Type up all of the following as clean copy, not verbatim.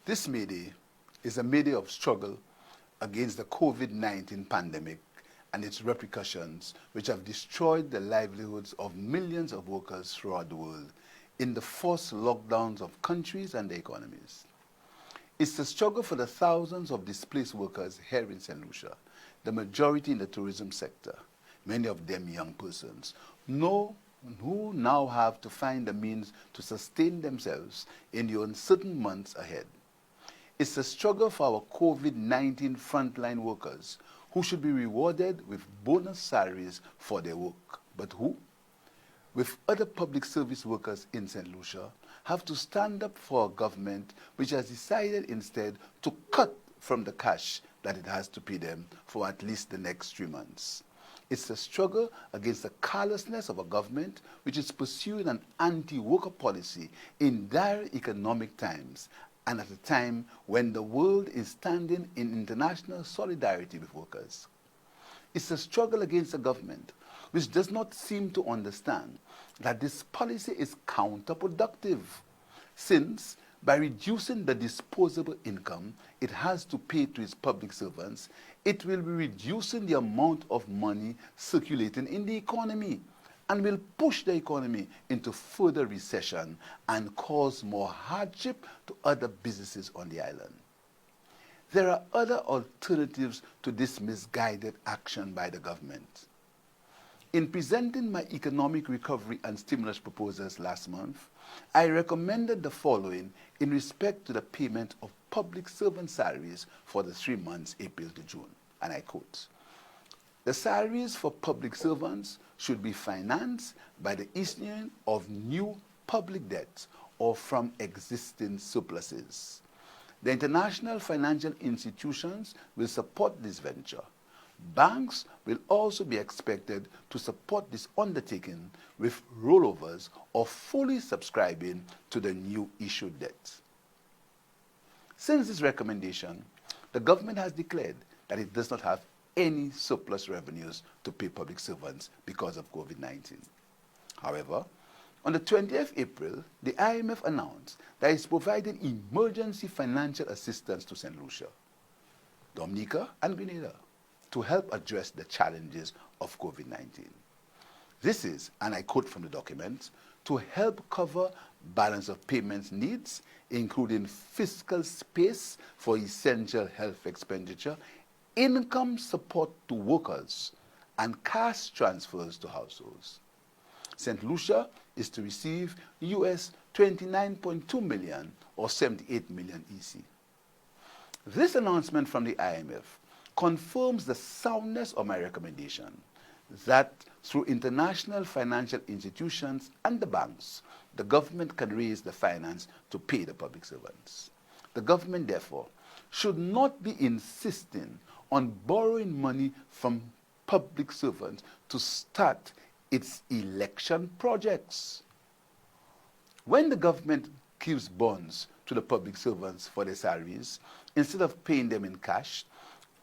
This May Day is a May Day of struggle against the COVID-19 pandemic and its repercussions, which have destroyed the livelihoods of millions of workers throughout the world in the forced lockdowns of countries and their economies. It's the struggle for the thousands of displaced workers here in St. Lucia, the majority in the tourism sector, many of them young persons, who now have to find the means to sustain themselves in the uncertain months ahead. It's a struggle for our COVID-19 frontline workers who should be rewarded with bonus salaries for their work. But who, with other public service workers in St. Lucia, have to stand up for a government which has decided instead to cut from the cash that it has to pay them for at least the next 3 months. It's a struggle against the carelessness of a government which is pursuing an anti-worker policy in dire economic times and at a time when the world is standing in international solidarity with workers. It's a struggle against a government which does not seem to understand that this policy is counterproductive, since by reducing the disposable income it has to pay to its public servants, it will be reducing the amount of money circulating in the economy and will push the economy into further recession and cause more hardship to other businesses on the island. There are other alternatives to this misguided action by the government. In presenting my economic recovery and stimulus proposals last month, I recommended the following in respect to the payment of public servant salaries for the 3 months April to June, and I quote, "The salaries for public servants should be financed by the issuing of new public debt or from existing surpluses. The international financial institutions will support this venture. Banks will also be expected to support this undertaking with rollovers or fully subscribing to the new issued debt." Since this recommendation, the government has declared that it does not have any surplus revenues to pay public servants because of COVID-19. However, on the 20th April, the IMF announced that it's providing emergency financial assistance to St. Lucia, Dominica, and Grenada to help address the challenges of COVID-19. This is, and I quote from the document, to help cover balance of payments needs, including fiscal space for essential health expenditure, income support to workers, and cash transfers to households. St. Lucia is to receive US $29.2 million or 78 million EC. This announcement from the IMF confirms the soundness of my recommendation that through international financial institutions and the banks, the government can raise the finance to pay the public servants. The government, therefore, should not be insisting on borrowing money from public servants to start its election projects. When the government gives bonds to the public servants for their salaries, instead of paying them in cash,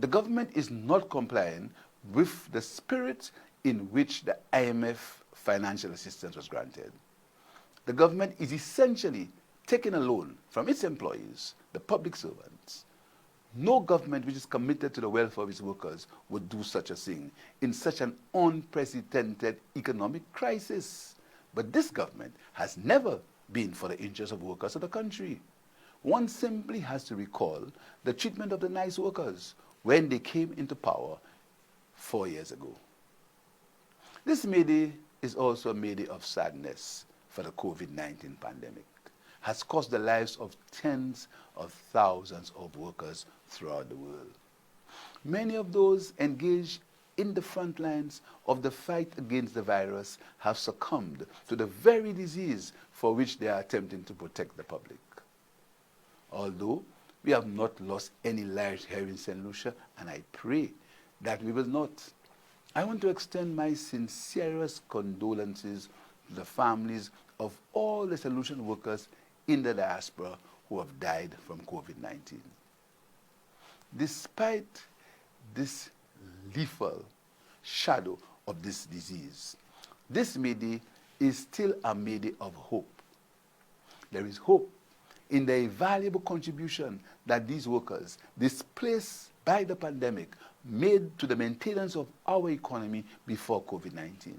the government is not complying with the spirit in which the IMF financial assistance was granted. The government is essentially taking a loan from its employees, the public servants. No government which is committed to the welfare of its workers would do such a thing in such an unprecedented economic crisis. But this government has never been for the interests of workers of the country. One simply has to recall the treatment of the nice workers when they came into power 4 years ago. This May Day is also a May Day of sadness for the COVID-19 pandemic. Has cost the lives of tens of thousands of workers throughout the world. Many of those engaged in the front lines of the fight against the virus have succumbed to the very disease for which they are attempting to protect the public. Although we have not lost any lives here in St. Lucia, and I pray that we will not, I want to extend my sincerest condolences to the families of all the St. Lucian workers in the diaspora who have died from COVID-19. Despite this lethal shadow of this disease, this May Day is still a May Day of hope. There is hope in the invaluable contribution that these workers, displaced by the pandemic, made to the maintenance of our economy before COVID-19.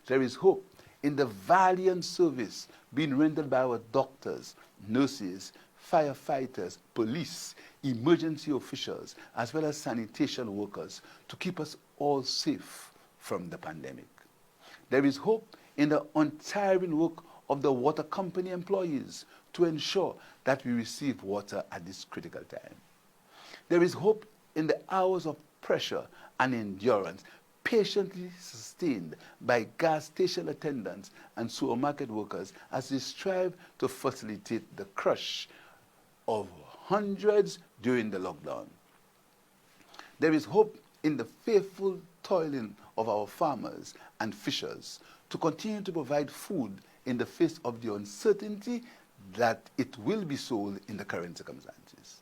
There is hope in the valiant service being rendered by our doctors, nurses, firefighters, police, emergency officials, as well as sanitation workers to keep us all safe from the pandemic. There is hope in the untiring work of the water company employees to ensure that we receive water at this critical time. There is hope in the hours of pressure and endurance patiently sustained by gas station attendants and supermarket workers as they strive to facilitate the crush of hundreds during the lockdown. There is hope in the faithful toiling of our farmers and fishers to continue to provide food in the face of the uncertainty that it will be sold in the current circumstances.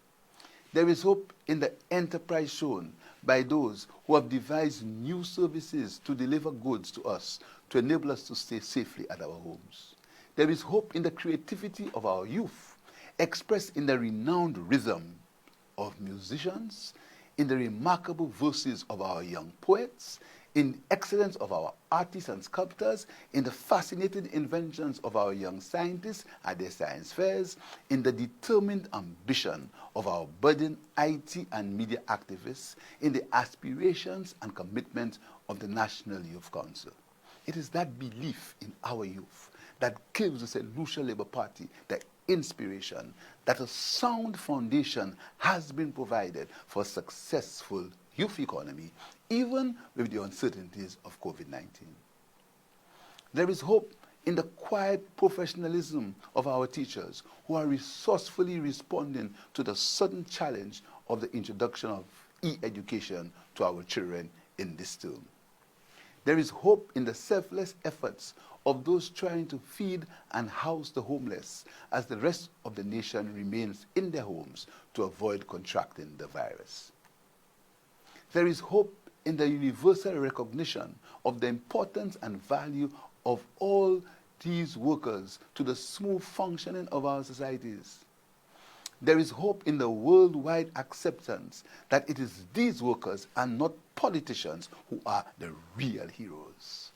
There is hope in the enterprise shown by those who have devised new services to deliver goods to us to enable us to stay safely at our homes. There is hope in the creativity of our youth, expressed in the renowned rhythm of musicians, in the remarkable verses of our young poets, in the excellence of our artists and sculptors, in the fascinating inventions of our young scientists at their science fairs, in the determined ambition of our budding IT and media activists, in the aspirations and commitment of the National Youth Council. It is that belief in our youth that gives the St. Lucia Labour Party the inspiration that a sound foundation has been provided for a successful youth economy, even with the uncertainties of COVID-19. There is hope in the quiet professionalism of our teachers who are resourcefully responding to the sudden challenge of the introduction of e-education to our children in this term. There is hope in the selfless efforts of those trying to feed and house the homeless as the rest of the nation remains in their homes to avoid contracting the virus. There is hope in the universal recognition of the importance and value of all these workers to the smooth functioning of our societies. There is hope in the worldwide acceptance that it is these workers and not politicians who are the real heroes.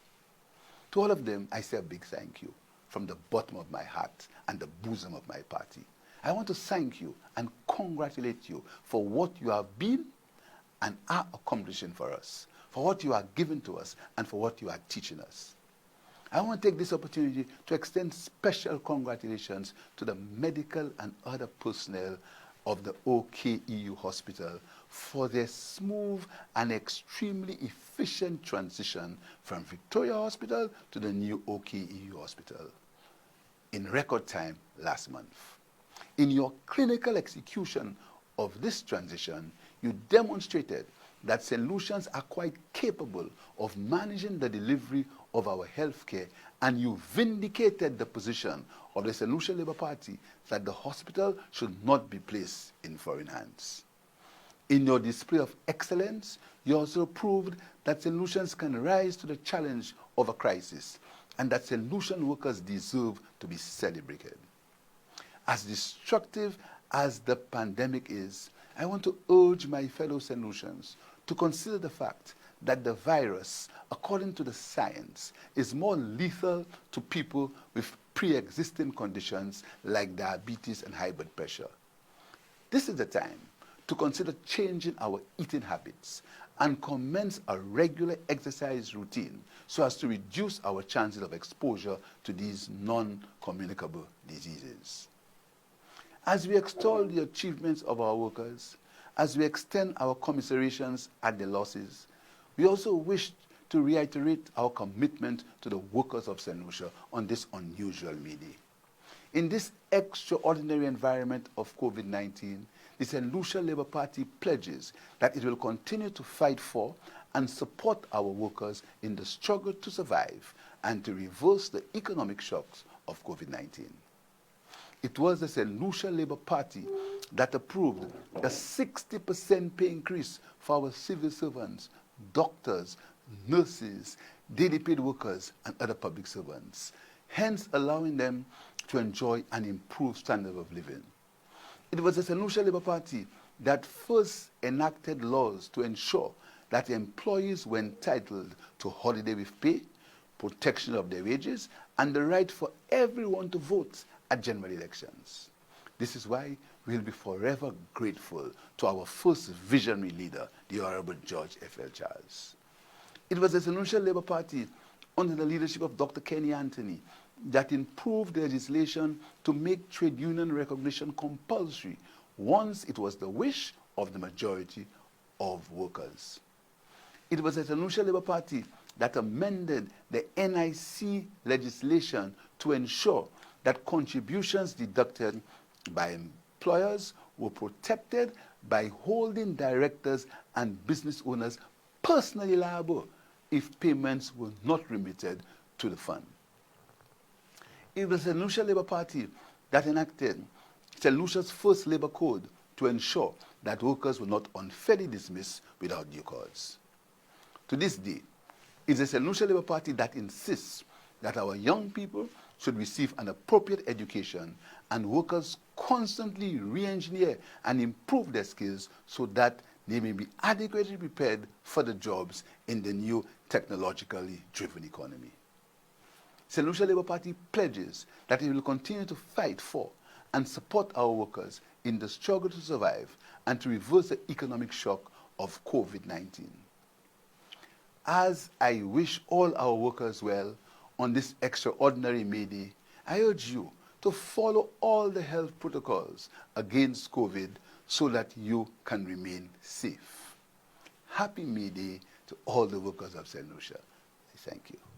To all of them, I say a big thank you from the bottom of my heart and the bosom of my party. I want to thank you and congratulate you for what you have been and are accomplishing for us, for what you are giving to us, and for what you are teaching us. I want to take this opportunity to extend special congratulations to the medical and other personnel of the OKEU Hospital for their smooth and extremely efficient transition from Victoria Hospital to the new OKEU Hospital in record time last month. In your clinical execution of this transition, you demonstrated that St. Lucians are quite capable of managing the delivery of our health care, and you vindicated the position of the St. Lucia Labour Party that the hospital should not be placed in foreign hands. In your display of excellence, you also proved that St. Lucians can rise to the challenge of a crisis and that St. Lucian workers deserve to be celebrated. As destructive as the pandemic is, I want to urge my fellow St. Lucians to consider the fact that the virus, according to the science, is more lethal to people with pre-existing conditions like diabetes and high blood pressure. This is the time to consider changing our eating habits and commence a regular exercise routine so as to reduce our chances of exposure to these non-communicable diseases. As we extol the achievements of our workers, as we extend our commiserations at their losses, we also wish to reiterate our commitment to the workers of St. Lucia on this unusual May Day. In this extraordinary environment of COVID-19, the St. Lucia Labour Party pledges that it will continue to fight for and support our workers in the struggle to survive and to reverse the economic shocks of COVID-19. It was the St. Lucia Labour Party that approved a 60% pay increase for our civil servants, doctors, nurses, daily paid workers, and other public servants, hence allowing them to enjoy an improved standard of living. It was the St. Lucia Labour Party that first enacted laws to ensure that employees were entitled to holiday with pay, protection of their wages, and the right for everyone to vote at general elections. This is why we'll be forever grateful to our first visionary leader, the Honorable George F.L. Charles. It was the St. Lucia Labour Party, under the leadership of Dr. Kenny Anthony, that improved legislation to make trade union recognition compulsory once it was the wish of the majority of workers. It was the St. Lucia Labour Party that amended the NIC legislation to ensure that contributions deducted by employers were protected by holding directors and business owners personally liable if payments were not remitted to the fund. It was the St. Lucia Labour Party that enacted St. Lucia's first labour code to ensure that workers were not unfairly dismissed without due cause. To this day, it's the St. Lucia Labour Party that insists that our young people should receive an appropriate education and workers constantly re-engineer and improve their skills so that they may be adequately prepared for the jobs in the new technologically driven economy. St. Lucia Labour Party pledges that it will continue to fight for and support our workers in the struggle to survive and to reverse the economic shock of COVID-19. As I wish all our workers well on this extraordinary May Day, I urge you to follow all the health protocols against COVID so that you can remain safe. Happy May Day to all the workers of St. Lucia. Thank you.